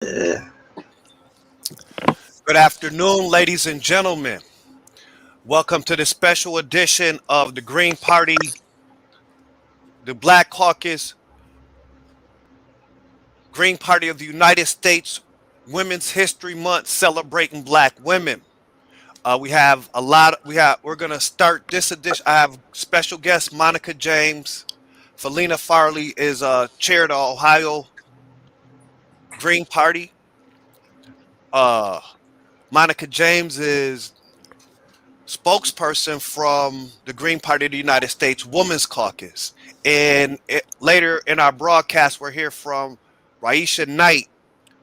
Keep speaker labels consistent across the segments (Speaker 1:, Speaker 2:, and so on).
Speaker 1: Yeah.
Speaker 2: Good afternoon, ladies and gentlemen. Welcome to the special edition of the Green Party, the Black Caucus, Green Party of the United States Women's History Month celebrating Black women. We have a lot. We're gonna start this edition. I have special guest Monica James. Felina Farley is chair of the Ohio Green Party. Uh, Monica James is spokesperson from the Green Party of the United States Women's Caucus. And later in our broadcast, we'll hear from Raisha Knight,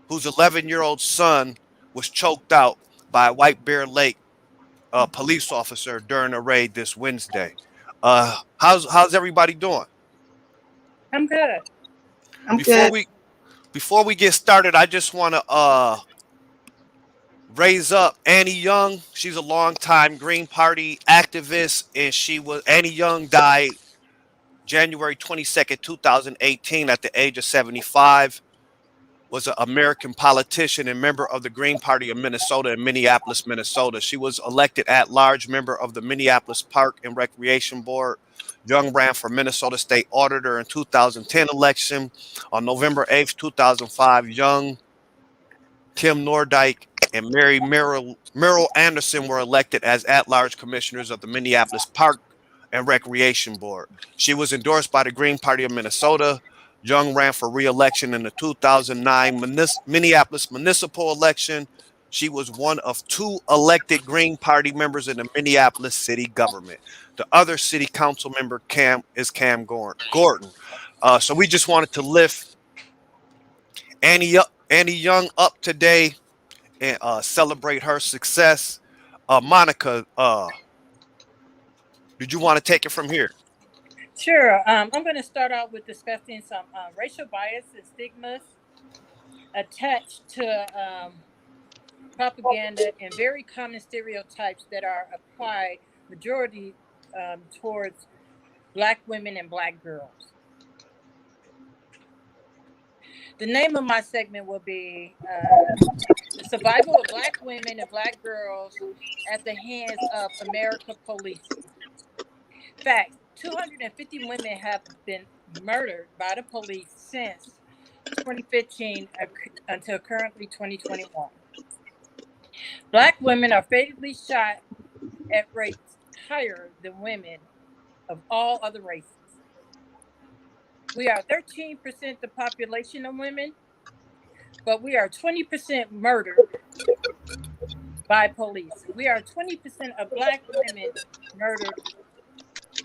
Speaker 2: whose 11-year-old son was choked out by a White Bear Lake police officer during a raid this Wednesday. How's everybody doing?
Speaker 3: I'm good.
Speaker 1: I'm
Speaker 2: Before
Speaker 1: good.
Speaker 2: we before we get started, I just want to raise up Annie Young. She's a longtime Green Party activist, and Annie Young died January 22nd, 2018, at the age of 75, was an American politician and member of the Green Party of Minnesota in Minneapolis, Minnesota. She was elected at large member of the Minneapolis Park and Recreation Board. Young ran for Minnesota State Auditor in 2010 election. On November 8th, 2005, Young, Tim Nordyke, and Mary Merrill Anderson were elected as at-large commissioners of the Minneapolis Park and Recreation Board. She was endorsed by the Green Party of Minnesota. Young ran for re-election in the 2009 Minneapolis municipal election. She was one of two elected Green Party members in the Minneapolis city government. The other city council member Cam Gordon. So we just wanted to lift Annie Young up today and celebrate her success. Monica, did you want to take it from here?
Speaker 3: Sure. I'm going to start out with discussing some racial bias and stigmas attached to propaganda and very common stereotypes that are applied majority towards Black women and Black girls. The name of my segment will be The Survival of Black Women and Black Girls at the Hands of America Police. Fact: 250 women have been murdered by the police since 2015 until currently 2021. Black women are fatally shot at rates higher than women of all other races. We are 13% the population of women, but we are 20% murdered by police. We are 20% of Black women murdered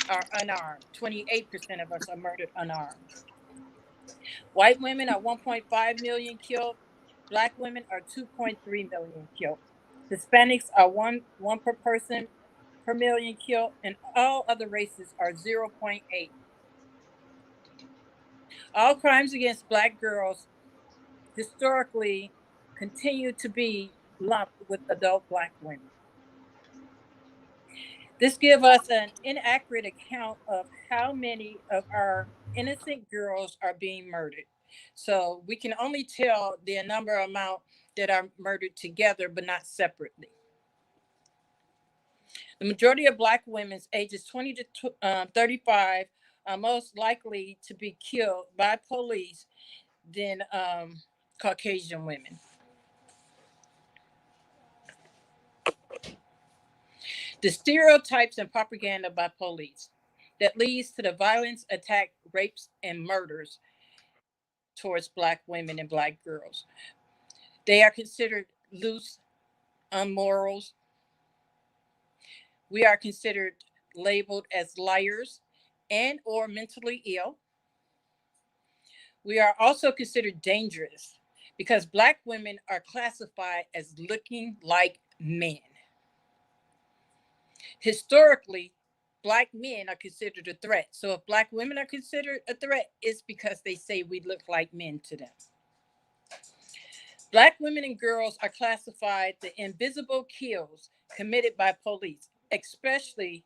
Speaker 3: are unarmed. 28% of us are murdered unarmed. White women are 1.5 million killed. Black women are 2.3 million killed. Hispanics are one per person per million killed, and all other races are 0.8. All crimes against Black girls historically continue to be lumped with adult Black women. This gives us an inaccurate account of how many of our innocent girls are being murdered. So we can only tell the number amount that are murdered together, but not separately. The majority of Black women's ages 20 to 35 are most likely to be killed by police than Caucasian women. The stereotypes and propaganda by police that leads to the violence, attack, rapes, and murders towards Black women and Black girls. They are considered loose, unmorals. We are considered labeled as liars and or mentally ill. We are also considered dangerous because Black women are classified as looking like men. Historically, Black men are considered a threat. So if Black women are considered a threat, it's because they say we look like men to them. Black women and girls are classified the invisible kills committed by police, especially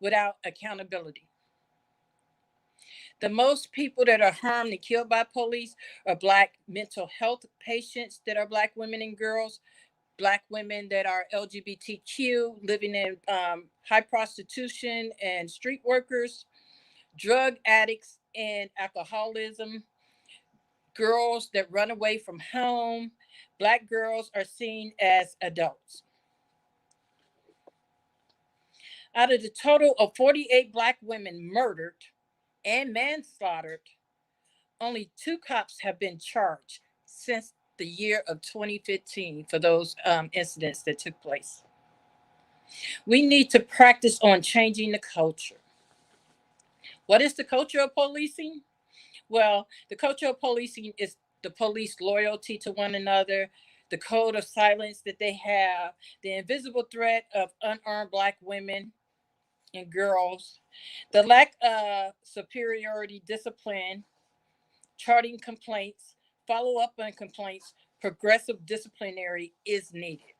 Speaker 3: without accountability. The most people that are harmed and killed by police are Black mental health patients that are Black women and girls, Black women that are LGBTQ, living in high prostitution and street workers, drug addicts and alcoholism, girls that run away from home. Black girls are seen as adults. Out of the total of 48 Black women murdered and manslaughtered, only 2 cops have been charged since the year of 2015 for those incidents that took place. We need to practice on changing the culture. What is the culture of policing? Well, the culture of policing is the police loyalty to one another, the code of silence that they have, the invisible threat of unarmed Black women and girls, the lack of superiority discipline, charting complaints, follow up on complaints, progressive disciplinary is needed.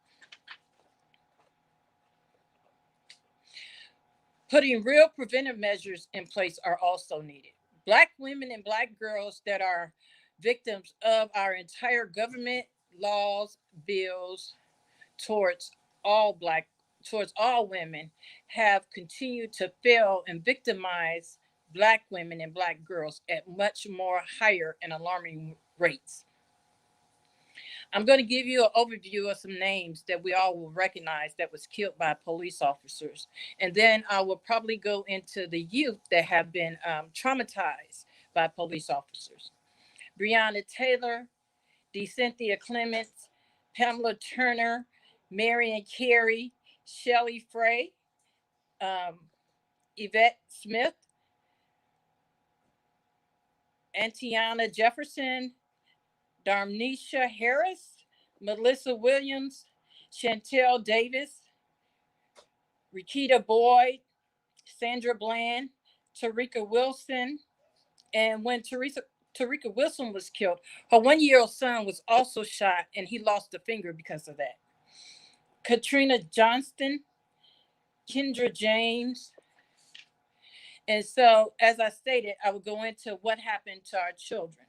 Speaker 3: Putting real preventive measures in place are also needed. Black women and Black girls that are victims of our entire government laws, bills towards all Black, towards all women, have continued to fail and victimize Black women and Black girls at much more higher and alarming rates. I'm going to give you an overview of some names that we all will recognize that was killed by police officers. And then I will probably go into the youth that have been traumatized by police officers. Breonna Taylor, DeCynthia Clements, Pamela Turner, Marion Carey, Shelley Frey, um, Yvette Smith, Antiana Jefferson, Darnisha Harris, Melissa Williams, Chantel Davis, Rikita Boyd, Sandra Bland, Tarika Wilson. And when Tarika Wilson was killed, her 1-year-old son was also shot and he lost a finger because of that. Katrina Johnston, Kendra James. And so, as I stated, I will go into what happened to our children.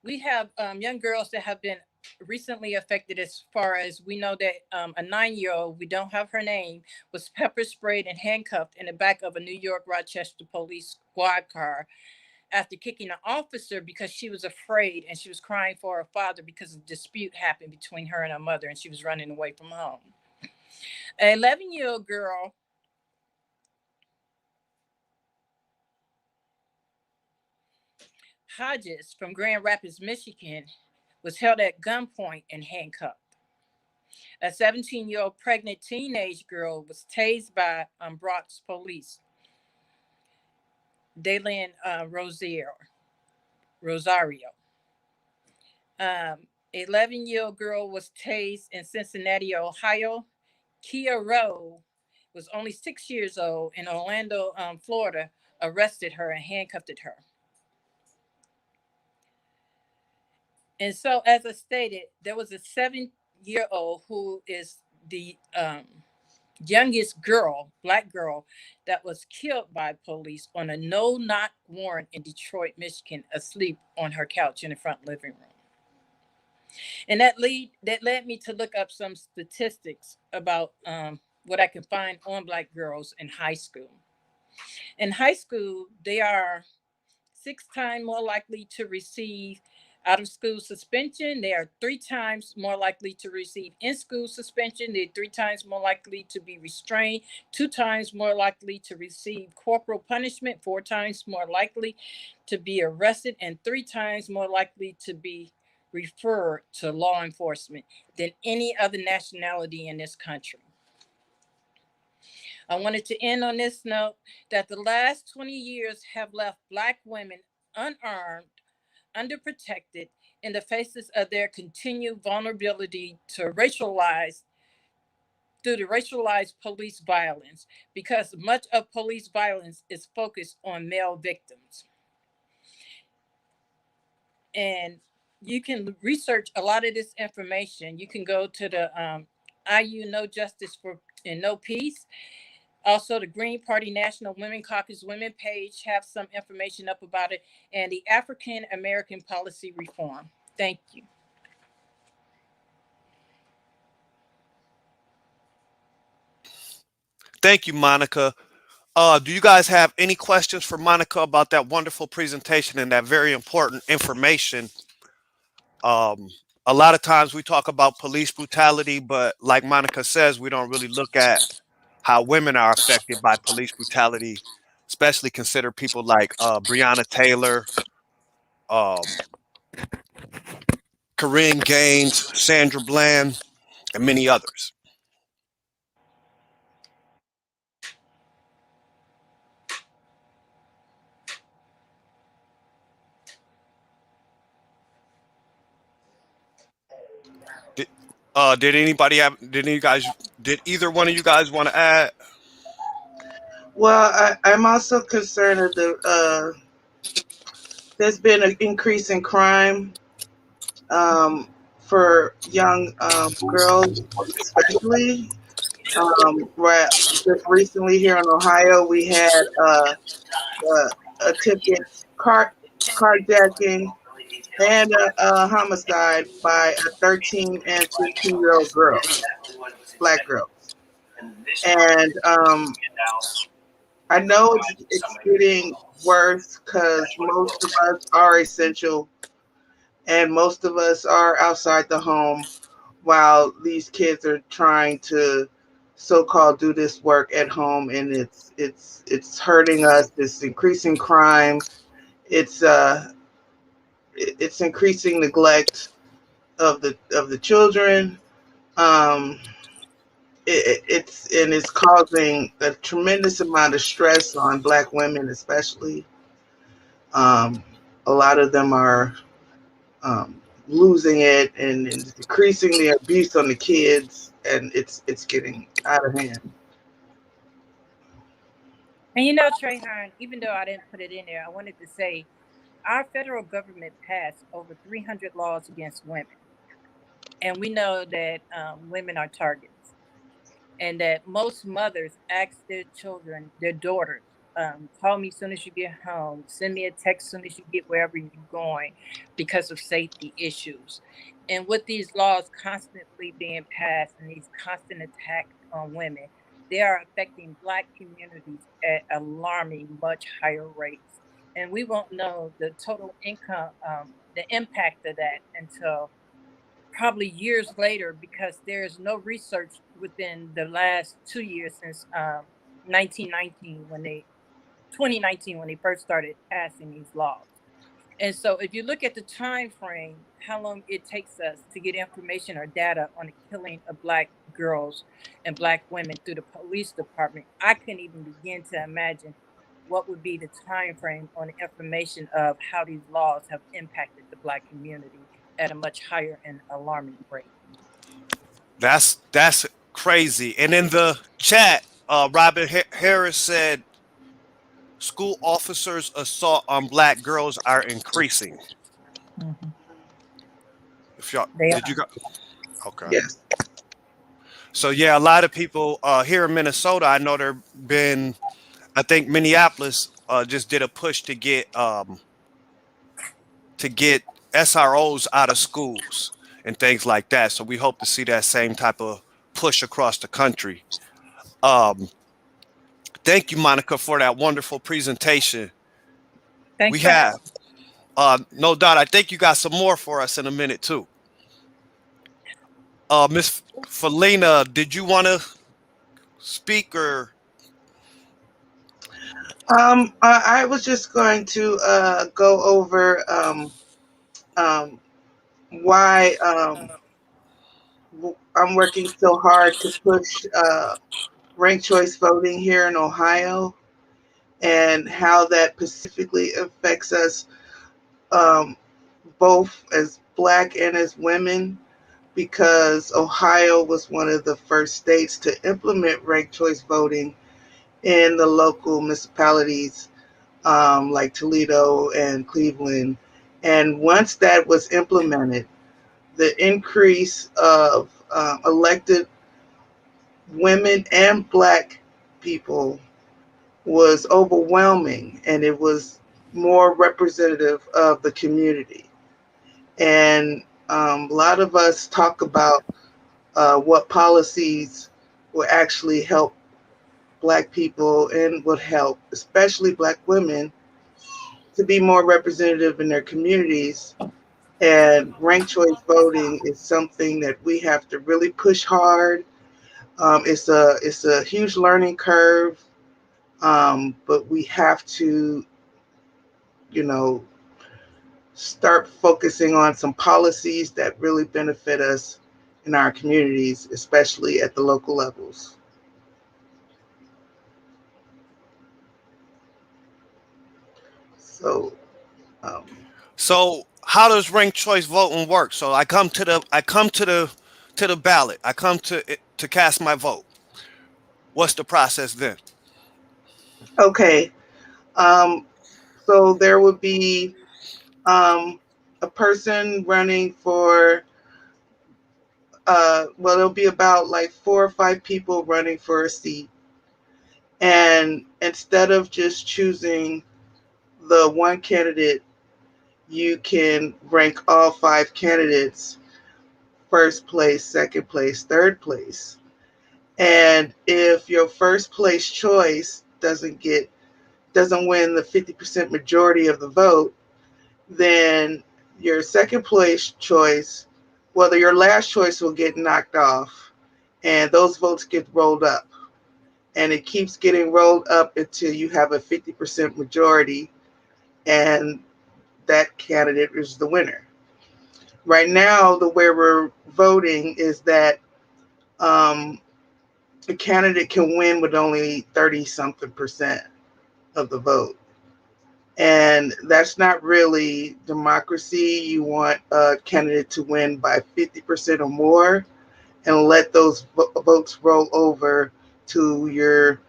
Speaker 3: We have young girls that have been recently affected, as far as we know that a 9-year-old, we don't have her name, was pepper sprayed and handcuffed in the back of a New York Rochester police squad car after kicking an officer because she was afraid and she was crying for her father because a dispute happened between her and her mother and she was running away from home. An 11-year-old girl Hodges from Grand Rapids, Michigan, was held at gunpoint and handcuffed. A 17-year-old pregnant teenage girl was tased by Bronx police. Daylin Rosario. 11-year-old girl was tased in Cincinnati, Ohio. Kia Rowe was only 6 years old in Orlando, Florida, arrested her and handcuffed her. And so, as I stated, there was a 7-year-old who is the youngest girl, Black girl, that was killed by police on a no-knock warrant in Detroit, Michigan, asleep on her couch in the front living room. And that led me to look up some statistics about what I can find on Black girls in high school. In high school, they are 6 times more likely to receive out of school suspension. They are 3 times more likely to receive in school suspension. They're 3 times more likely to be restrained, 2 times more likely to receive corporal punishment, 4 times more likely to be arrested, and 3 times more likely to be referred to law enforcement than any other nationality in this country. I wanted to end on this note that the last 20 years have left Black women unarmed, underprotected, in the faces of their continued vulnerability to through the racialized police violence, because much of police violence is focused on male victims. And you can research a lot of this information. You can go to the IU No Justice for and No Peace. Also, the Green Party National Women Caucus Women page have some information up about it, and the African American Policy Reform. Thank you.
Speaker 2: Thank you, Monica. Do you guys have any questions for Monica about that wonderful presentation and that very important information? Um, a lot of times we talk about police brutality, but like Monica says, we don't really look at how women are affected by police brutality, especially consider people like Breonna Taylor, um, Corinne Gaines, Sandra Bland, and many others. Did, did anybody have? Did any guys? Did either one of you guys want to add?
Speaker 1: Well, I'm also concerned of there's been an increase in crime for young girls, especially. Right, just recently here in Ohio, we had attempted carjacking and a homicide by a 13 and 15-year-old girls, black girls, and I know it's getting worse because most of us are essential and most of us are outside the home while these kids are trying to so-called do this work at home, and it's hurting us. It's increasing crime. It's increasing neglect of the children. Um, it's causing a tremendous amount of stress on black women, especially. Um, a lot of them are losing it and decreasing the abuse on the kids, and it's getting out of hand.
Speaker 3: And you know, Trayhan, even though I didn't put it in there, I wanted to say our federal government passed over 300 laws against women. And we know that women are targets, and that most mothers ask their children, their daughters, call me as soon as you get home, send me a text as soon as you get wherever you're going, because of safety issues. And with these laws constantly being passed and these constant attacks on women, they are affecting Black communities at alarming, much higher rates. And we won't know the total income, the impact of that until probably years later, because there's no research within the last 2 years since 1919 when they 2019 when they first started passing these laws. And so if you look at the time frame, how long it takes us to get information or data on the killing of Black girls and Black women through the police department, I couldn't even begin to imagine what would be the time frame on the information of how these laws have impacted the Black community at a much higher and alarming rate.
Speaker 2: That's crazy. And in the chat, Robin Harris said school officers' assault on black girls are increasing.
Speaker 3: Mm-hmm.
Speaker 2: If y'all
Speaker 3: They
Speaker 2: did you
Speaker 3: are.
Speaker 2: go? Okay.
Speaker 1: Yes.
Speaker 2: So yeah, a lot of people here in Minnesota, I know there been. I think Minneapolis just did a push to get SROs out of schools and things like that. So we hope to see that same type of push across the country. Um, Thank you, Monica, for that wonderful presentation.
Speaker 3: Thanks
Speaker 2: We
Speaker 3: for
Speaker 2: have,
Speaker 3: having me.
Speaker 2: no doubt. I think you got some more for us in a minute too. Miss Felina, did you want to speak or?
Speaker 1: I was just going to go over um, why I'm working so hard to push ranked choice voting here in Ohio, and how that specifically affects us um, both as Black and as women, because Ohio was one of the first states to implement ranked choice voting in the local municipalities like Toledo and Cleveland. And once that was implemented, the increase of elected women and Black people was overwhelming, and it was more representative of the community. And a lot of us talk about what policies will actually help Black people and would help, especially Black women, to be more representative in their communities. And ranked choice voting is something that we have to really push hard. It's a huge learning curve, but we have to, you know, start focusing on some policies that really benefit us in our communities, especially at the local levels. So, um,
Speaker 2: So how does ranked choice voting work? So I come to the ballot. I come to cast my vote. What's the process then?
Speaker 1: okay. Um, so there would be a person running for, well, there'll be about like 4 or 5 people running for a seat. And instead of just choosing the one candidate, you can rank all 5 candidates: first place, second place, third place. And if your first place choice doesn't win the 50% majority of the vote, then your second place choice, whether your last choice will get knocked off, and those votes get rolled up. And it keeps getting rolled up until you have a 50% majority, and that candidate is the winner. Right now, the way we're voting is that um, a candidate can win with only 30 something percent of the vote. And that's not really democracy. You want a candidate to win by 50% or more and let those votes roll over to your,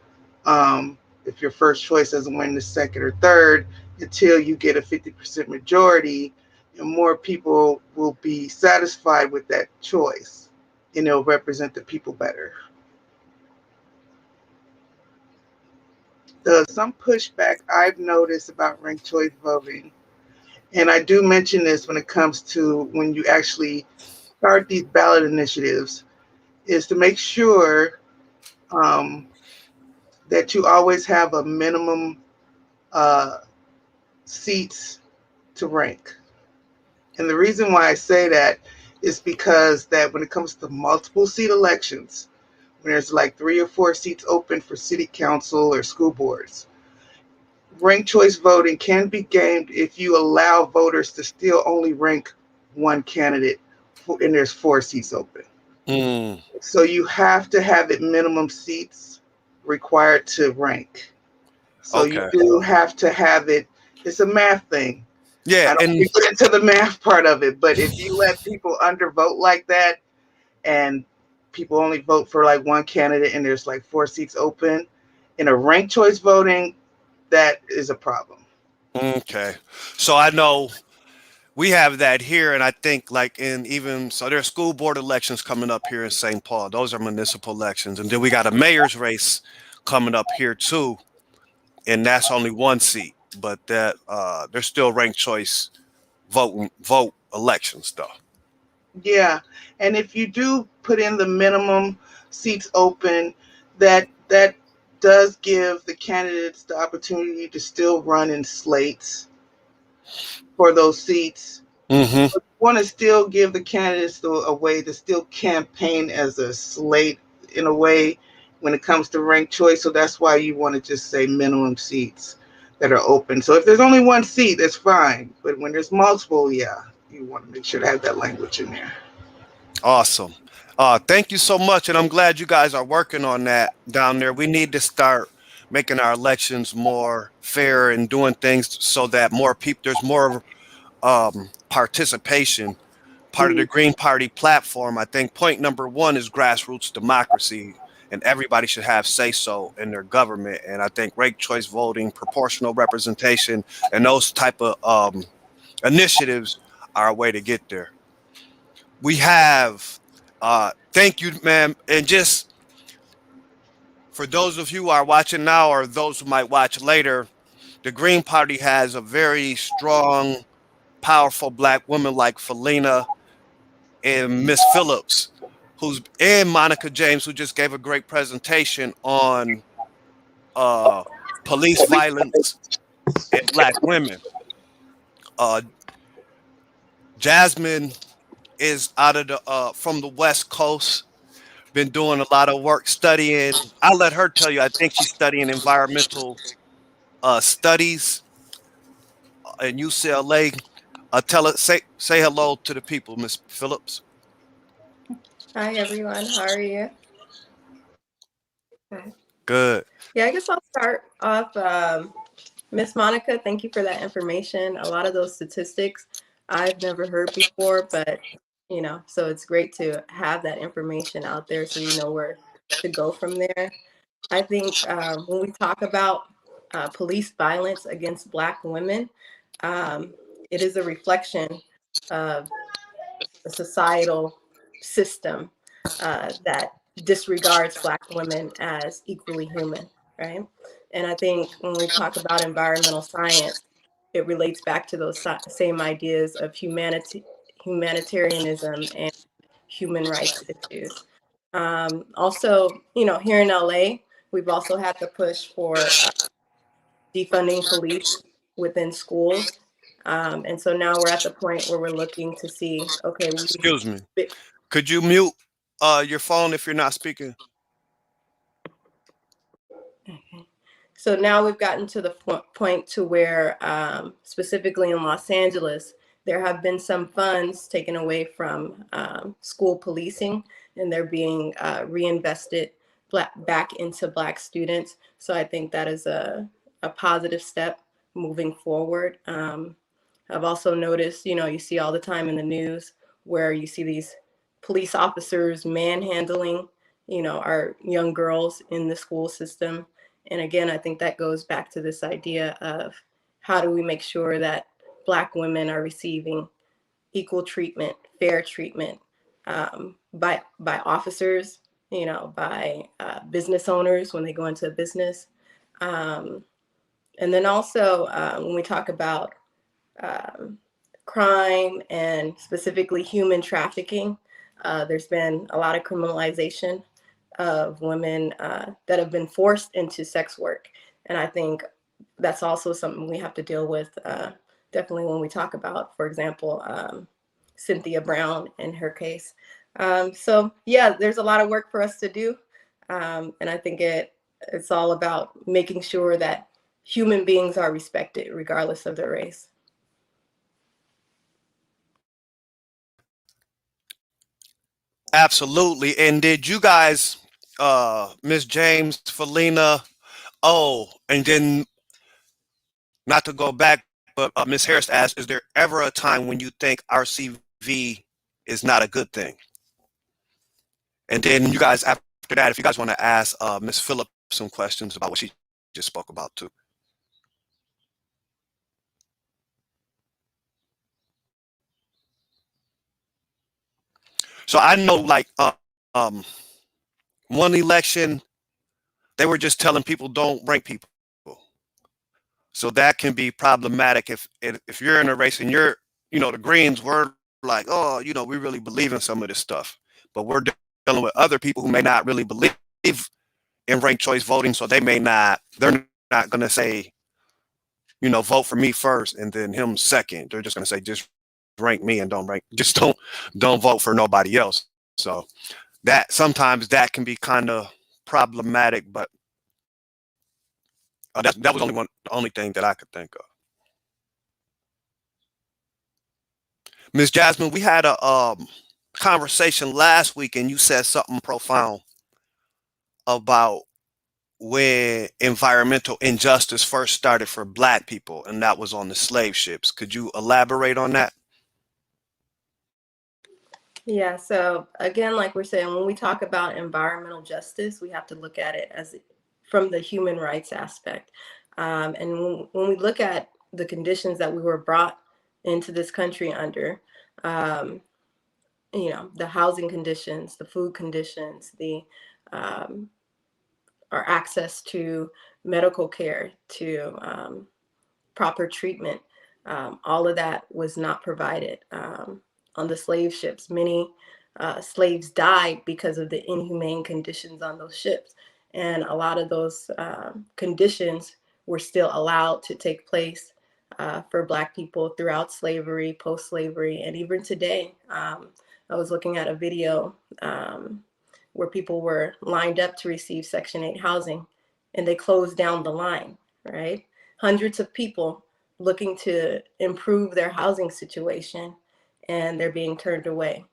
Speaker 1: if your first choice doesn't win, the second or third, until you get a 50% majority, and more people will be satisfied with that choice, and it'll represent the people better. Some pushback I've noticed about ranked choice voting, and I do mention this when it comes to when you actually start these ballot initiatives, is to make sure um, that you always have a minimum uh, seats to rank. And the reason why I say that is because that when it comes to multiple seat elections, when there's like 3 or 4 seats open for city council or school boards, ranked choice voting can be gamed if you allow voters to still only rank one candidate and there's 4 seats open.
Speaker 2: Mm,
Speaker 1: So you have to have it minimum seats required to rank. So you
Speaker 2: okay.
Speaker 1: do have to have it. It's a math thing.
Speaker 2: Yeah,
Speaker 1: I don't
Speaker 2: and
Speaker 1: want to get into the math part of it, but if you let people undervote like that, and people only vote for like one candidate and there's like 4 seats open in a ranked choice voting, that is a problem.
Speaker 2: okay. So I know we have that here, and I think like in even so, there's school board elections coming up here in St. Paul. Those are municipal elections, and then we got a mayor's race coming up here too, and that's only one seat. But that there's still ranked choice vote elections though.
Speaker 1: Yeah, and if you do put in the minimum seats open, that does give the candidates the opportunity to still run in slates for those seats.
Speaker 2: Mm-hmm.
Speaker 1: But you want to still give the candidates a way to still campaign as a slate in a way when it comes to ranked choice. So that's why you want to just say minimum seats that are open. So if there's only one seat, that's fine. But when there's multiple, yeah, you want to make sure to have that language in there.
Speaker 2: Awesome. Thank you so much, and I'm glad you guys are working on that down there. We need to start making our elections more fair and doing things so that more people, there's more participation. Part of the
Speaker 1: Mhm.
Speaker 2: Green Party platform, I think point number one is grassroots democracy, and everybody should have say so in their government. And I think ranked choice voting, proportional representation, and those type of initiatives are a way to get there. We have, thank you, ma'am, and just For those of you who are watching now or those who might watch later, the Green Party has a very strong, powerful black woman like Felina and Miss Phillips, who's and Monica James, who just gave a great presentation on uh, police violence and black women. Uh, Jasmine is out of the from the West Coast, been doing a lot of work studying. I'll let her tell you. I think she's studying environmental studies in UCLA. Tell her say hello to the people, Miss Phillips.
Speaker 4: Hi everyone, how are you? Okay.
Speaker 2: Good.
Speaker 4: Yeah, I guess I'll start off. Miss Monica, thank you for that information. A lot of those statistics I've never heard before, but so it's great to have that information out there so you know where to go from there. I think when we talk about police violence against Black women, um, it is a reflection of a societal system that disregards Black women as equally human, right? And I think when we talk about environmental science, it relates back to those same ideas of humanitarianism and human rights issues. Also, here in LA, we've also had the push for defunding police within schools. And so now we're at the point where we're looking to see, okay,
Speaker 2: Excuse me. Could you mute your phone if you're not speaking?
Speaker 4: Okay. So now we've gotten to the point to where, specifically in Los Angeles, there have been some funds taken away from school policing, and they're being reinvested back into Black students. So I think that is a positive step moving forward. I've also noticed, you see all the time in the news where you see these police officers manhandling, our young girls in the school system. And again, I think that goes back to this idea of how do we make sure that Black women are receiving equal treatment, fair treatment by officers, by business owners when they go into a business. Um, and then also when we talk about um, crime and specifically human trafficking, there's been a lot of criminalization of women that have been forced into sex work. And I think that's also something we have to deal with definitely when we talk about, for example, Cynthia Brown in her case. So yeah, there's a lot of work for us to do. And I think it's all about making sure that human beings are respected regardless of their race.
Speaker 2: Absolutely. And did you guys, Miss James, Felina, and then not to go back, but Miss Harris asked, is there ever a time when you think RCV is not a good thing? And then you guys, after that, if you guys want to ask Miss Phillips some questions about what she just spoke about too. So I know, like, one election, they were just telling people don't rank people. So that can be problematic if you're in a race and you're, the Greens were like, oh, we really believe in some of this stuff, but we're dealing with other people who may not really believe in ranked choice voting, so they're not going to say, vote for me first and then him second. They're just going to say, just rank me and don't vote for nobody else. So that sometimes that can be kind of problematic, but that was the only thing that I could think of. Miss Jasmine, we had a conversation last week, and you said something profound about when environmental injustice first started for Black people, and that was on the slave ships. Could you elaborate on that?
Speaker 4: Yeah, so again, like we're saying, when we talk about environmental justice, we have to look at it as from the human rights aspect. And when we look at the conditions that we were brought into this country under, um, the housing conditions, the food conditions, the um, or access to medical care, to proper treatment. All of that was not provided. On the slave ships, many slaves died because of the inhumane conditions on those ships. And a lot of those conditions were still allowed to take place for Black people throughout slavery, post-slavery, and even today. I was looking at a video where people were lined up to receive Section 8 housing, and they closed down the line, right? Hundreds of people looking to improve their housing situation, and they're being turned away.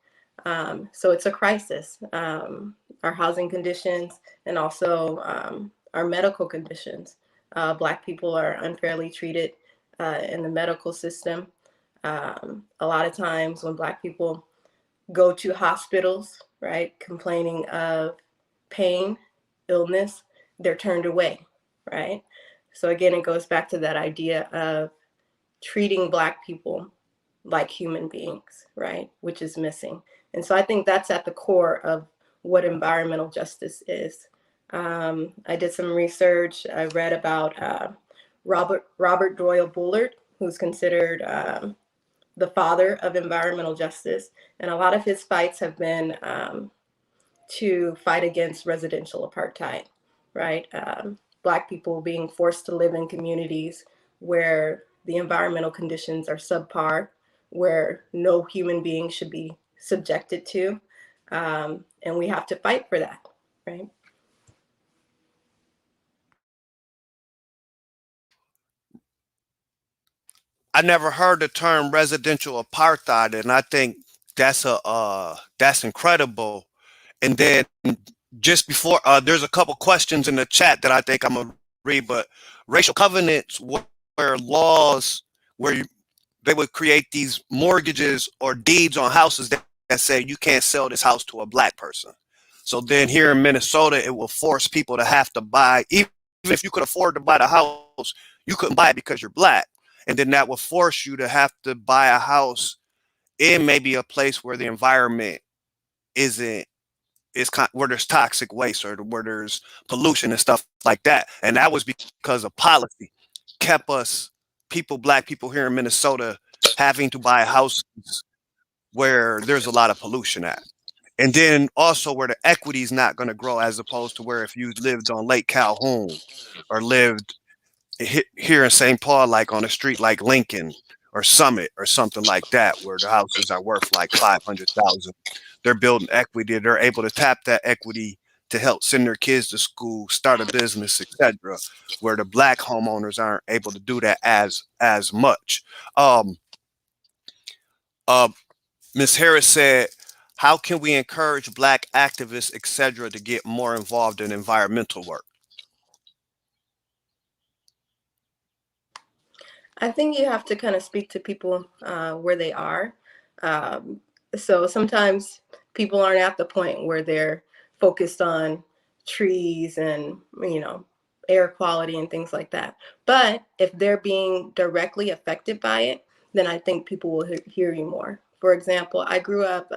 Speaker 4: So it's a crisis. Our housing conditions and also our medical conditions. Black people are unfairly treated in the medical system. A lot of times when Black people go to hospitals, right, complaining of pain, illness, they're turned away, right? So again, it goes back to that idea of treating Black people like human beings, right, which is missing. And so I think that's at the core of what environmental justice is. I did some research. I read about Robert Doyle Bullard, who's considered the father of environmental justice. And a lot of his fights have been to fight against residential apartheid, right? Black people being forced to live in communities where the environmental conditions are subpar, where no human being should be subjected to. And we have to fight for that, right?
Speaker 2: I never heard the term residential apartheid, and I think that's incredible. And then just before, there's a couple questions in the chat that I think I'm gonna read, but racial covenants were laws where they would create these mortgages or deeds on houses that say you can't sell this house to a Black person. So then here in Minnesota, it will force people to have to buy, even if you could afford to buy the house, you couldn't buy it because you're Black. And then that will force you to have to buy a house in maybe a place where the environment isn't where there's toxic waste or where there's pollution and stuff like that. And that was because of policy kept us Black people here in Minnesota having to buy houses where there's a lot of pollution at. And then also where the equity is not going to grow, as opposed to where if you lived on Lake Calhoun or lived here in St. Paul, like on a street like Lincoln or Summit or something like that, where the houses are worth like 500,000. They're building equity. They're able to tap that equity to help send their kids to school, start a business, etc. Where the Black homeowners aren't able to do that as much. Ms. Harris said, "How can we encourage Black activists, etc., to get more involved in environmental work?"
Speaker 4: I think you have to kind of speak to people where they are. So sometimes people aren't at the point where they're focused on trees and, air quality and things like that. But if they're being directly affected by it, then I think people will hear you more. For example, I grew up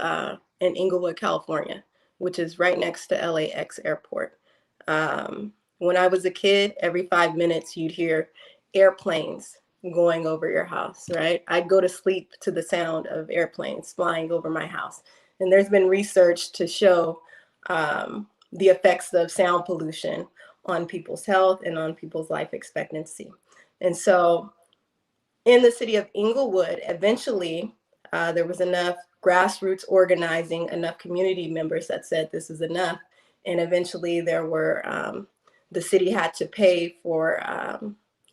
Speaker 4: in Inglewood, California, which is right next to LAX airport. When I was a kid, every 5 minutes you'd hear airplanes going over your house, right? I'd go to sleep to the sound of airplanes flying over my house. And there's been research to show the effects of sound pollution on people's health and on people's life expectancy. And so in the city of Inglewood, eventually there was enough grassroots organizing, enough community members that said this is enough. And eventually there were, the city had to pay for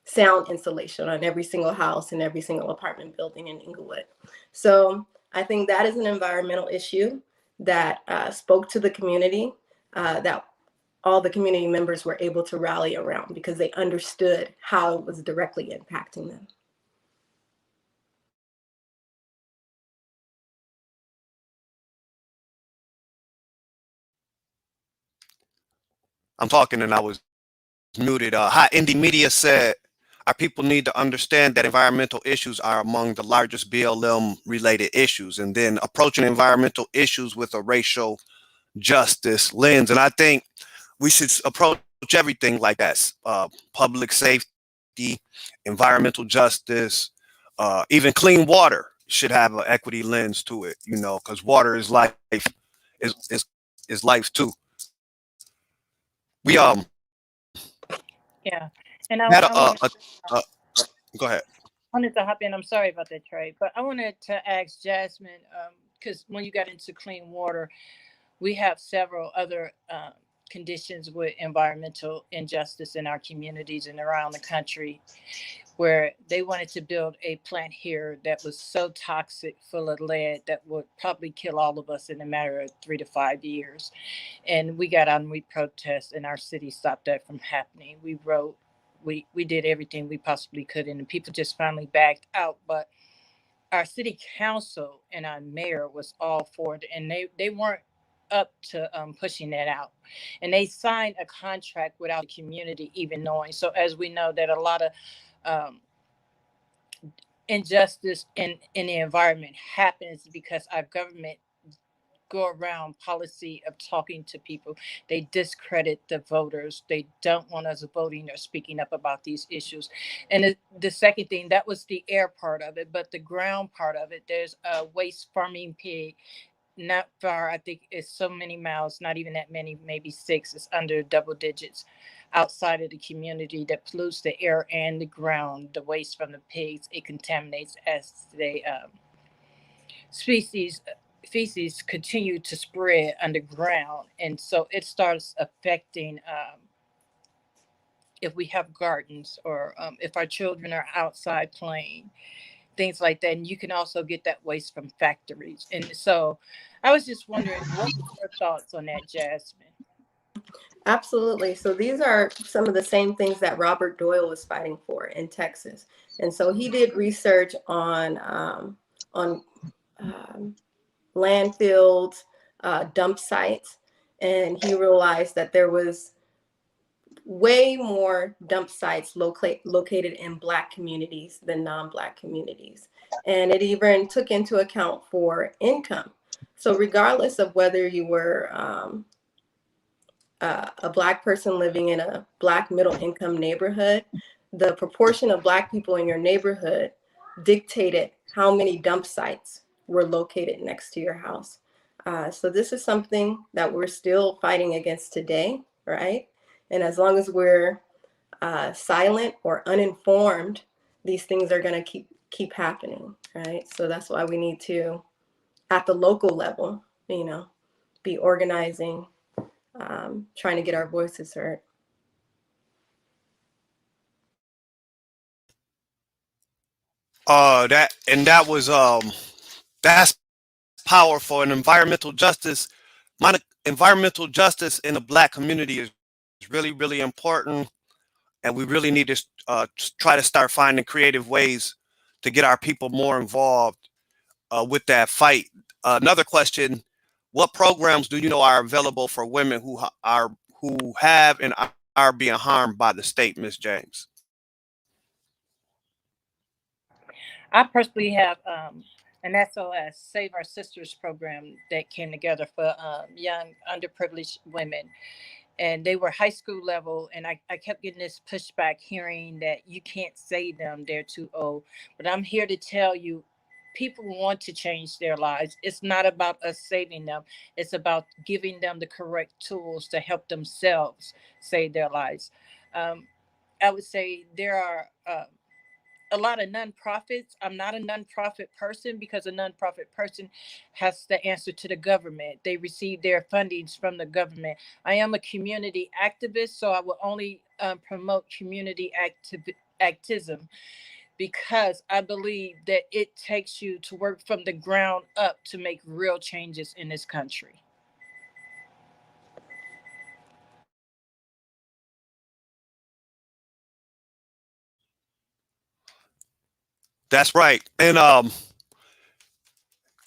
Speaker 4: sound installation on every single house and every single apartment building in Inglewood. So I think that is an environmental issue that spoke to the community, that all the community members were able to rally around because they understood how it was directly impacting them.
Speaker 2: I'm talking and I was muted. Hot Indie Media said, our people need to understand that environmental issues are among the largest BLM related issues, and then approaching environmental issues with a racial justice lens. And I think we should approach everything like that. Public safety, environmental justice, even clean water should have an equity lens to it, because water is life, is life too. We
Speaker 3: Yeah, and
Speaker 2: had
Speaker 3: I wanted
Speaker 2: a go ahead.
Speaker 3: wanted to hop in. I'm sorry about that, Trey, but I wanted to ask Jasmine, because when you got into clean water, we have several other conditions with environmental injustice in our communities and around the country, where they wanted to build a plant here that was so toxic, full of lead, that would probably kill all of us in a matter of 3 to 5 years. And we got on, we protest, and our city stopped that from happening. We wrote, we did everything we possibly could, and the people just finally backed out. But our city council and our mayor was all for it, and they weren't up to pushing that out, and they signed a contract without the community even knowing. So as we know that a lot of um, injustice in the environment happens because our government go around policy of talking to people. They discredit the voters. They don't want us voting or speaking up about these issues. And the second thing, that was the air part of it, but the ground part of it, there's a waste farming pig not far. I think it's so many miles, not even that many, maybe six. It's under double digits outside of the community that pollutes the air and the ground. The waste from the pigs, it contaminates as they species feces continue to spread underground, and so it starts affecting if we have gardens or if our children are outside playing, things like that. And you can also get that waste from factories. And so I was just wondering, what are your thoughts on that, Jasmine?
Speaker 4: Absolutely. So these are some of the same things that Robert Doyle was fighting for in Texas. And so he did research on landfills, dump sites, and he realized that there was way more dump sites located in Black communities than non-Black communities. And it even took into account for income. So regardless of whether you were a Black person living in a Black middle income neighborhood, the proportion of Black people in your neighborhood dictated how many dump sites were located next to your house. So this is something that we're still fighting against today, right? And as long as we're silent or uninformed, these things are going to keep happening, right? So that's why we need to, at the local level, be organizing, trying to get our voices heard.
Speaker 2: That was that's powerful. And environmental justice in the Black community is really, really important, and we really need to try to start finding creative ways to get our people more involved with that fight. Another question: what programs do you know are available for women who have and are being harmed by the state, Miss James?
Speaker 3: I personally have an SOS, Save Our Sisters program that came together for young underprivileged women. And they were high school level. And I kept getting this pushback hearing that you can't save them, they're too old. But I'm here to tell you, people want to change their lives. It's not about us saving them, it's about giving them the correct tools to help themselves save their lives. Um, I would say there are a lot of nonprofits. I'm not a nonprofit person because a nonprofit person has to answer to the government. They receive their fundings from the government. I am a community activist, so I will only promote community activism because I believe that it takes you to work from the ground up to make real changes in this country.
Speaker 2: That's right. And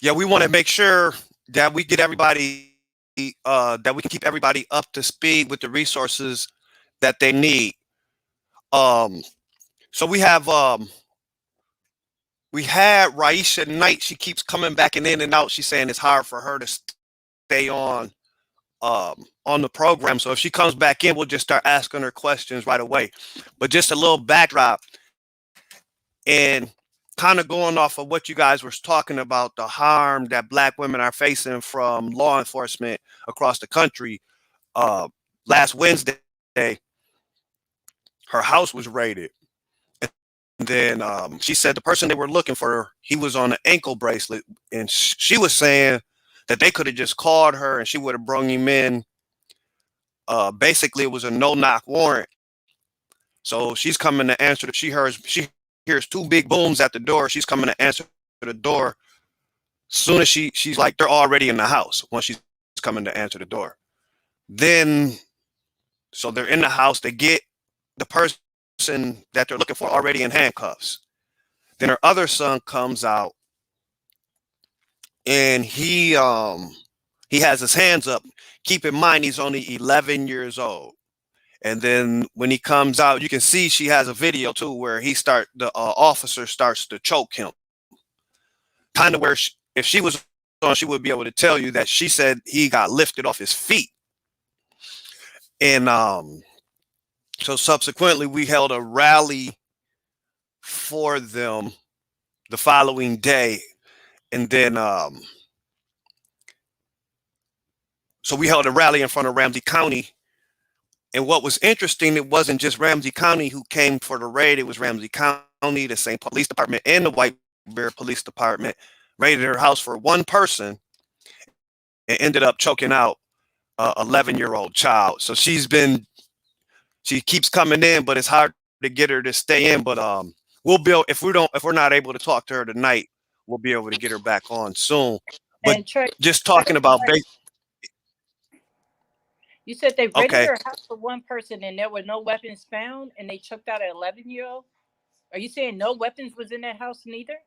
Speaker 2: yeah, we want to make sure that we get everybody that we can keep everybody up to speed with the resources that they need. Um, so we had Raisha Knight. She keeps coming back and in and out. She's saying it's hard for her to stay on on the program. So if she comes back in, we'll just start asking her questions right away. But just a little backdrop and kind of going off of what you guys were talking about, the harm that Black women are facing from law enforcement across the country. Uh, Last Wednesday, her house was raided. And then she said the person they were looking for, he was on an ankle bracelet. And she was saying that they could have just called her and she would have brung him in. Basically, it was a no-knock warrant. So she's coming to answer. She hears two big booms at the door. She's coming to answer the door. Soon as she's like, they're already in the house when she's coming to answer the door. Then, so they're in the house. They get the person that they're looking for already in handcuffs. Then her other son comes out, and he has his hands up. Keep in mind, he's only 11 years old. And then when he comes out, you can see she has a video too where the officer starts to choke him. Kind of where if she was on, she would be able to tell you that she said he got lifted off his feet. And so subsequently, we held a rally for them the following day. And then so we held a rally in front of Ramsey County. And what was interesting, it wasn't just Ramsey County who came for the raid. It was Ramsey County, the same police department, and the White Bear Police Department raided her house for one person and ended up choking out a 11-year-old child. So she keeps coming in, but it's hard to get her to stay in. But if we're not able to talk to her tonight, we'll be able to get her back on soon. But
Speaker 3: And Trey,
Speaker 2: just talking about
Speaker 3: you said they raided
Speaker 2: okay.
Speaker 3: her house for one person and there were no weapons found and they choked out an 11-year-old? Are you saying no weapons was in that house neither?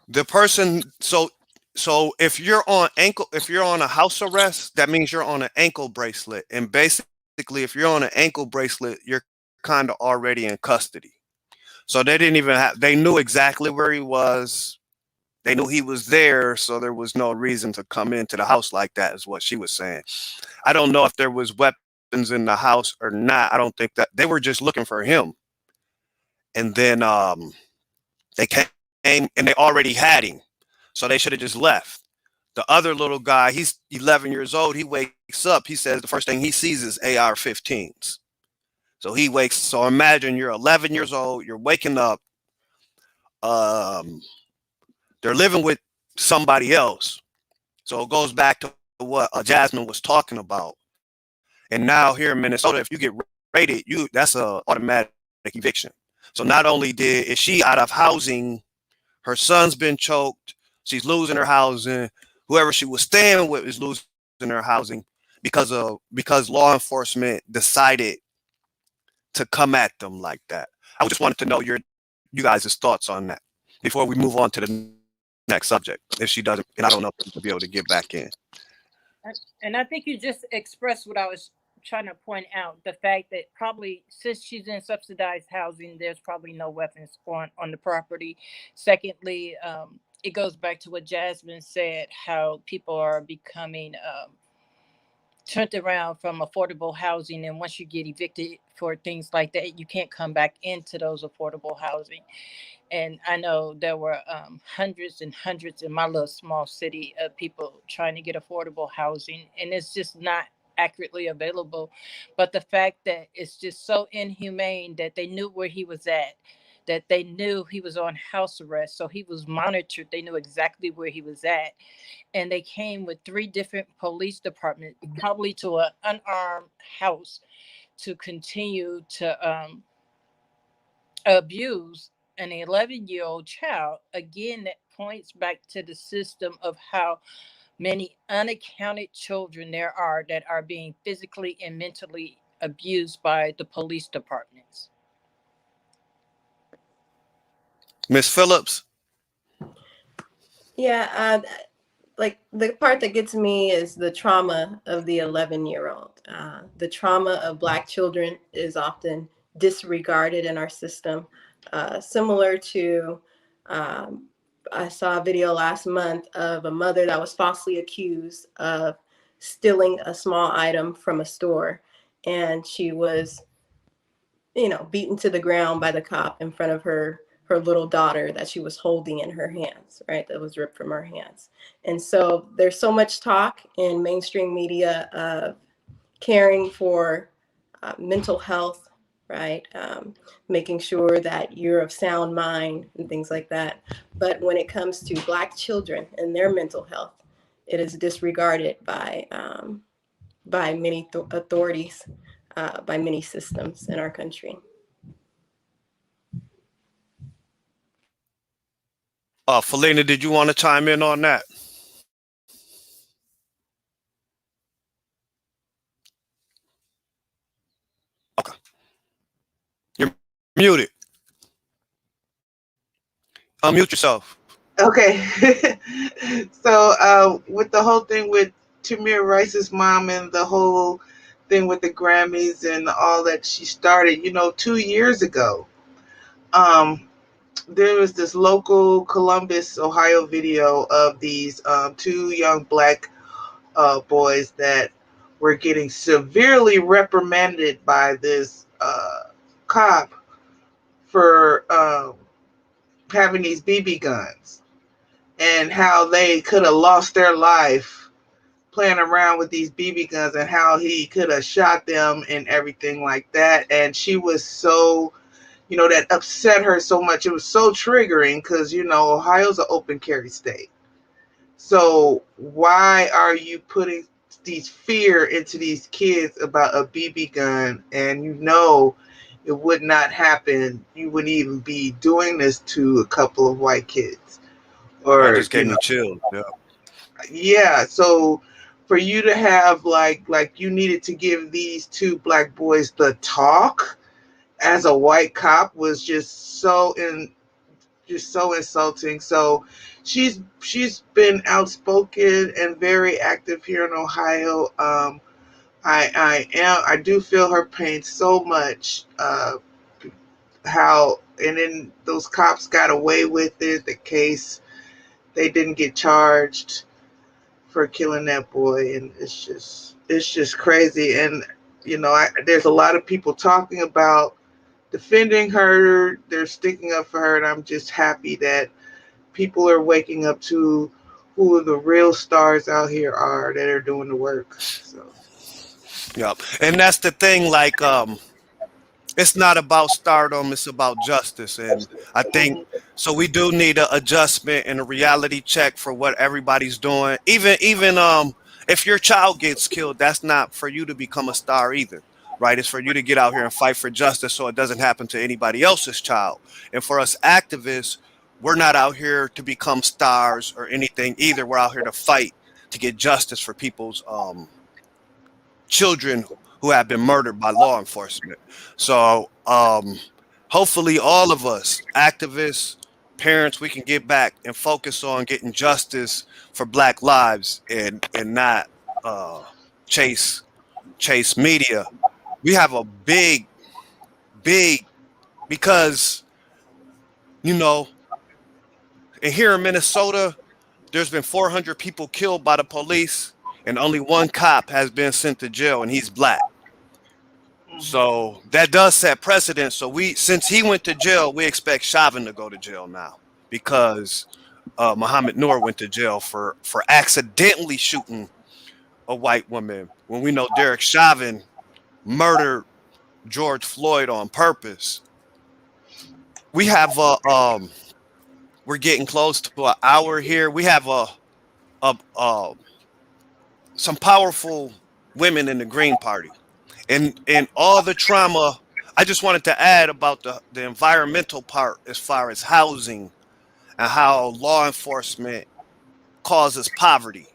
Speaker 2: The person, so if you're on a house arrest, that means you're on an ankle bracelet. And basically, if you're on an ankle bracelet, you're kind of already in custody. So they knew exactly where he was. They knew he was there, so there was no reason to come into the house like that, is what she was saying. I don't know if there was weapons in the house or not. I don't think that they were just looking for him. And then they came and they already had him. So they should have just left. The other little guy, he's 11 years old. He wakes up. He says the first thing he sees is AR-15s. So imagine you're 11 years old. You're waking up. They're living with somebody else. So it goes back to what Jasmine was talking about. And now here in Minnesota, if you get raided, that's a automatic eviction. So not only is she out of housing, her son's been choked. She's losing her housing. Whoever she was staying with is losing her housing because law enforcement decided to come at them like that. I just wanted to know you guys' thoughts on that before we move on to the next subject. If she doesn't, and I don't know if she'll be able to get back in.
Speaker 3: And I think you just expressed what I was trying to point out, the fact that probably since she's in subsidized housing, there's probably no weapons on the property. Secondly, it goes back to what Jasmine said, how people are becoming turned around from affordable housing, and once you get evicted for things like that, you can't come back into those affordable housing. And I know there were hundreds and hundreds in my little small city of people trying to get affordable housing, and it's just not accurately available. But the fact that it's just so inhumane that they knew where he was at, that they knew he was on house arrest, so he was monitored. They knew exactly where he was at, and they came with 3 different police departments, probably to an unarmed house, to continue to abuse an 11-year-old child. Again, that points back to the system of how many unaccounted children there are that are being physically and mentally abused by the police departments.
Speaker 2: Miss Phillips?
Speaker 4: Yeah, like the part that gets me is the trauma of the 11-year-old. The trauma of Black children is often disregarded in our system. Similar to, I saw a video last month of a mother that was falsely accused of stealing a small item from a store, and she was, beaten to the ground by the cop in front of her little daughter that she was holding in her hands, right? That was ripped from her hands. And so there's so much talk in mainstream media of caring for mental health, right? Making sure that you're of sound mind and things like that. But when it comes to Black children and their mental health, it is disregarded by many authorities, by many systems in our country.
Speaker 2: Felina, did you want to chime in on that? Okay. You're muted. Unmute yourself.
Speaker 1: Okay. So with the whole thing with Tamir Rice's mom and the whole thing with the Grammys and all that she started, 2 years ago, there was this local Columbus, Ohio video of these two young Black boys that were getting severely reprimanded by this cop for having these BB guns, and how they could have lost their life playing around with these BB guns, and how he could have shot them and everything like that. And she was so, that upset her so much. It was so triggering because, Ohio's an open carry state. So why are you putting these fear into these kids about a BB gun, and it would not happen? You wouldn't even be doing this to a couple of white kids.
Speaker 2: That
Speaker 1: Or,
Speaker 2: just gave me chills. Yeah.
Speaker 1: yeah. So for you to have like you needed to give these two Black boys the talk as a white cop was just so insulting. So she's been outspoken and very active here in Ohio. I do feel her pain so much. And then those cops got away with it. The case, they didn't get charged for killing that boy, and it's just crazy. And there's a lot of people talking about defending her. They're sticking up for her, and I'm just happy that people are waking up to who the real stars out here are that are doing the work. So
Speaker 2: Yeah. And that's the thing, like, it's not about stardom, it's about justice. And I think so we do need an adjustment and a reality check for what everybody's doing. Even if your child gets killed, that's not for you to become a star either. Right? It's for you to get out here and fight for justice so it doesn't happen to anybody else's child. And for us activists, we're not out here to become stars or anything either. We're out here to fight to get justice for people's children who have been murdered by law enforcement. So hopefully all of us, activists, parents, we can get back and focus on getting justice for Black lives and not chase media. We have a big because and here in Minnesota, there's been 400 people killed by the police, and only one cop has been sent to jail, and he's Black. So that does set precedent. So since he went to jail, we expect Chauvin to go to jail now, because Muhammad Noor went to jail for accidentally shooting a white woman, when we know Derek Chauvin murdered George Floyd on purpose. We have we're getting close to an hour here. We have some powerful women in the Green Party. And all the trauma, I just wanted to add about the environmental part as far as housing and how law enforcement causes poverty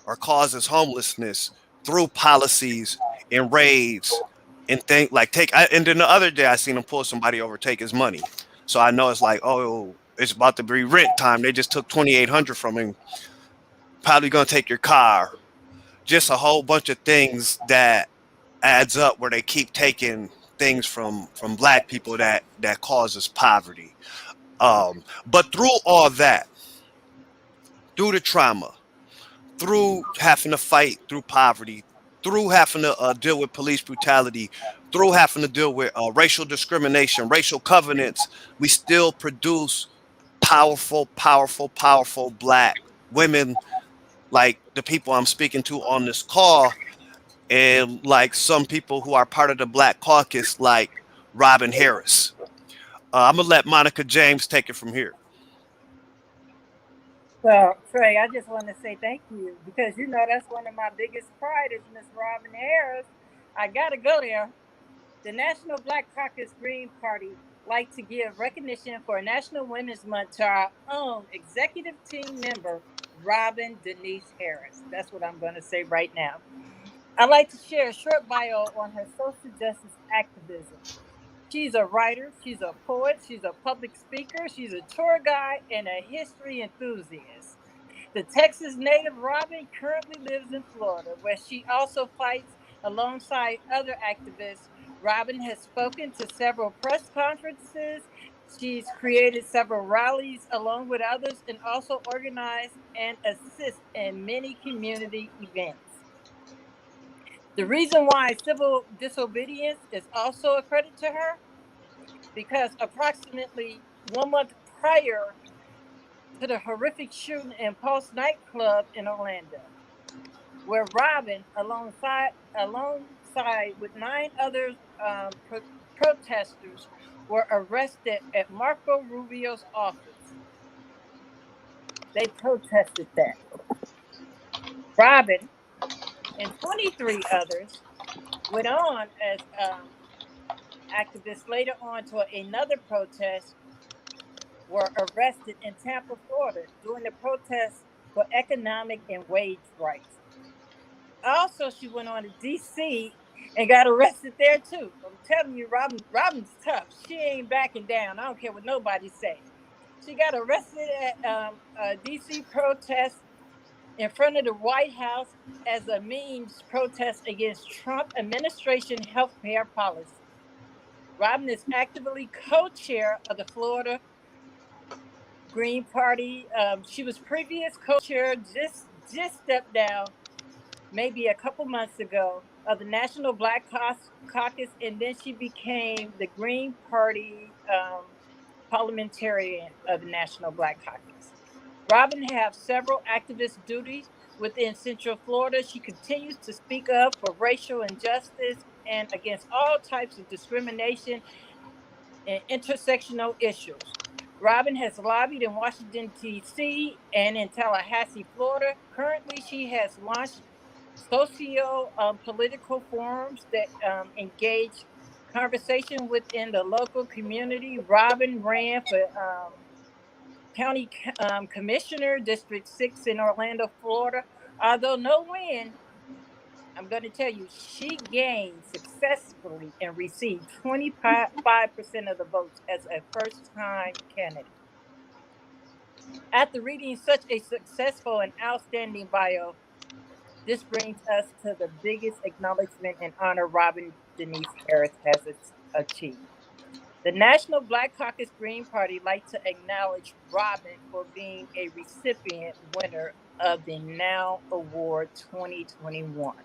Speaker 2: or causes homelessness through policies and raids and things like and then the other day I seen him pull somebody over, take his money. So I know it's like, oh, it's about to be rent time. They just took $2,800 from him. Probably gonna take your car. Just a whole bunch of things that adds up where they keep taking things from Black people that causes poverty. But through all that, through the trauma, I just wanted to add about the environmental part as far as housing and how law enforcement causes poverty or causes homelessness through policies and raids and things like through having to fight through poverty, through having to deal with police brutality, through having to deal with racial discrimination, racial covenants, we still produce powerful, powerful, powerful Black women like the people I'm speaking to on this call, and like some people who are part of the Black Caucus, like Robin Harris. I'm gonna let Monica James take it from here.
Speaker 3: Well, Trey, I just want to say thank you because you know that's one of my biggest pride is Miss Robin Harris. I gotta go there. The National Black Caucus Green Party like to give recognition for National Women's Month to our own executive team member, Robin Denise Harris. That's what I'm going to say right now. I'd like to share a short bio on her social justice activism. She's a writer, she's a poet, she's a public speaker, she's a tour guide, and a history enthusiast. The Texas native Robin currently lives in Florida, where she also fights alongside other activists. Robin has spoken to several press conferences. She's created several rallies along with others and also organized and assists in many community events. The reason why civil disobedience is also a credit to her, because approximately 1 month prior to the horrific shooting in Pulse nightclub in Orlando, where Robin, alongside with 9 other protesters, were arrested at Marco Rubio's office. They protested that. Robin and 23 others went on as activists later on to another protest, were arrested in Tampa, Florida, during the protests for economic and wage rights. Also, she went on to DC and got arrested there too. I'm telling you, Robin's tough. She ain't backing down. I don't care what nobody say. She got arrested at a DC protest in front of the White House as a means protest against Trump administration health care policy. Robin is actively co-chair of the Florida Green Party. She was previous co-chair, just stepped down maybe a couple months ago of the National Black Caucus, and then she became the Green Party parliamentarian of the National Black Caucus. Robin has several activist duties within Central Florida. She continues to speak up for racial injustice and against all types of discrimination and intersectional issues. Robin has lobbied in Washington, D.C. and in Tallahassee, Florida. Currently, she has launched socio political forums that engage conversation within the local community. Robin ran for County Commissioner, District 6 in Orlando, Florida. Although no win, I'm going to tell you, she gained successfully and received 25% of the votes as a first time candidate. After reading such a successful and outstanding bio, this brings us to the biggest acknowledgement and honor Robin Denise Harris has achieved. The National Black Caucus Green Party like to acknowledge Robin for being a recipient winner of the Now Award 2021.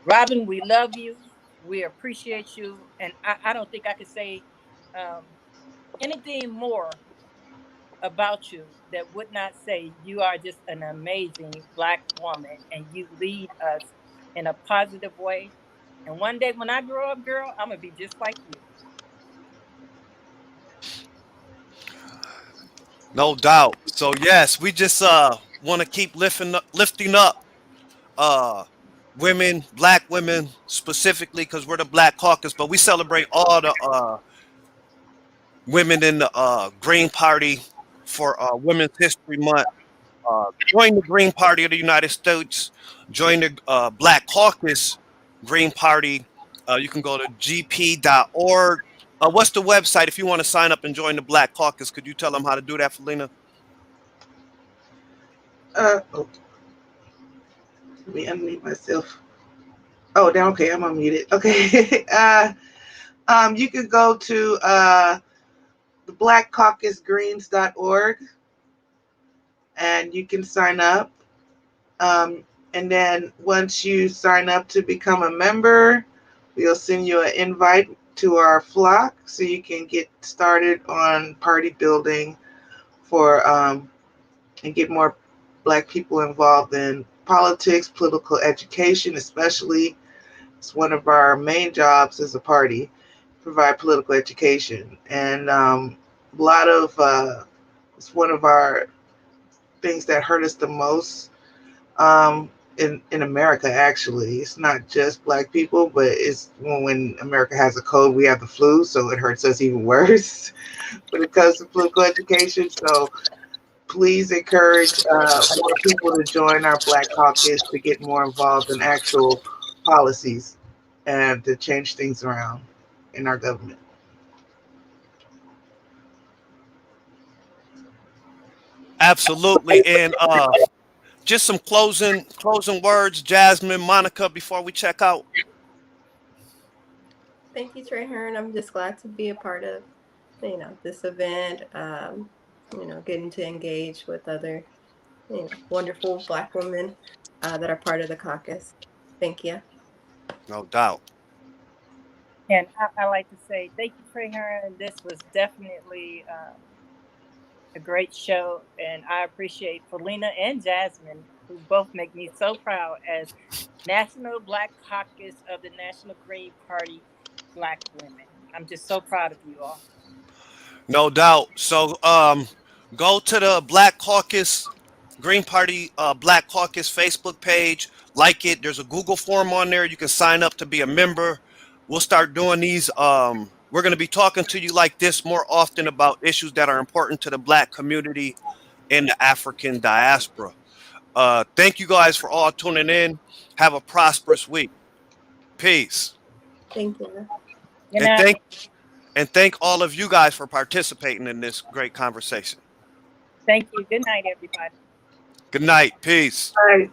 Speaker 3: Robin, we love you. We appreciate you. And I don't think I could say anything more about you that would not say you are just an amazing Black woman and you lead us in a positive way. And one day when I grow up, girl, I'm going to be just like you.
Speaker 2: No doubt. So yes, we just want to keep lifting up uh women, Black women specifically, because we're the Black Caucus, but we celebrate all the women in the Green Party for Women's History Month. Join the Green Party of the United States. Join the Black Caucus Green Party. You can go to gp.org. What's the website if you want to sign up and join the Black Caucus? Could you tell them how to do that, Felina?
Speaker 1: Oh, let me unmute myself. Oh, down. Okay, I'm unmuted. Okay. You can go to the blackcaucusgreens.org and you can sign up. And then once you sign up to become a member, we'll send you an invite to our flock so you can get started on party building for and get more Black people involved in politics, political education, especially. It's one of our main jobs as a party, provide political education. And a lot of, it's one of our things that hurt us the most in America, actually. It's not just Black people, but it's when America has a cold, we have the flu, so it hurts us even worse when it comes to political education. So please encourage more people to join our Black Caucus to get more involved in actual policies and to change things around in our government.
Speaker 2: Absolutely. And just some closing words, Jasmine, Monica, before we check out.
Speaker 4: Thank you, Trey Hearn. I'm just glad to be a part of, this event. Getting to engage with other, wonderful Black women that are part of the caucus. Thank you.
Speaker 2: No doubt.
Speaker 3: And I like to say thank you, Trey Hearn. This was definitely a great show, and I appreciate Felina and Jasmine, who both make me so proud as National Black Caucus of the National Green Party Black Women. I'm just so proud of you all.
Speaker 2: No doubt. So go to the Black Caucus Green Party Black Caucus Facebook page, like it. There's a Google form on there. You can sign up to be a member. We'll start doing these. We're going to be talking to you like this more often about issues that are important to the Black community in the African diaspora. Thank you guys for all tuning in. Have a prosperous week. Peace.
Speaker 4: Thank you.
Speaker 3: Good
Speaker 2: And
Speaker 3: night.
Speaker 2: thank all of you guys for participating in this great conversation.
Speaker 3: Thank you. Good night, everybody.
Speaker 2: Good night. Peace.
Speaker 1: All right.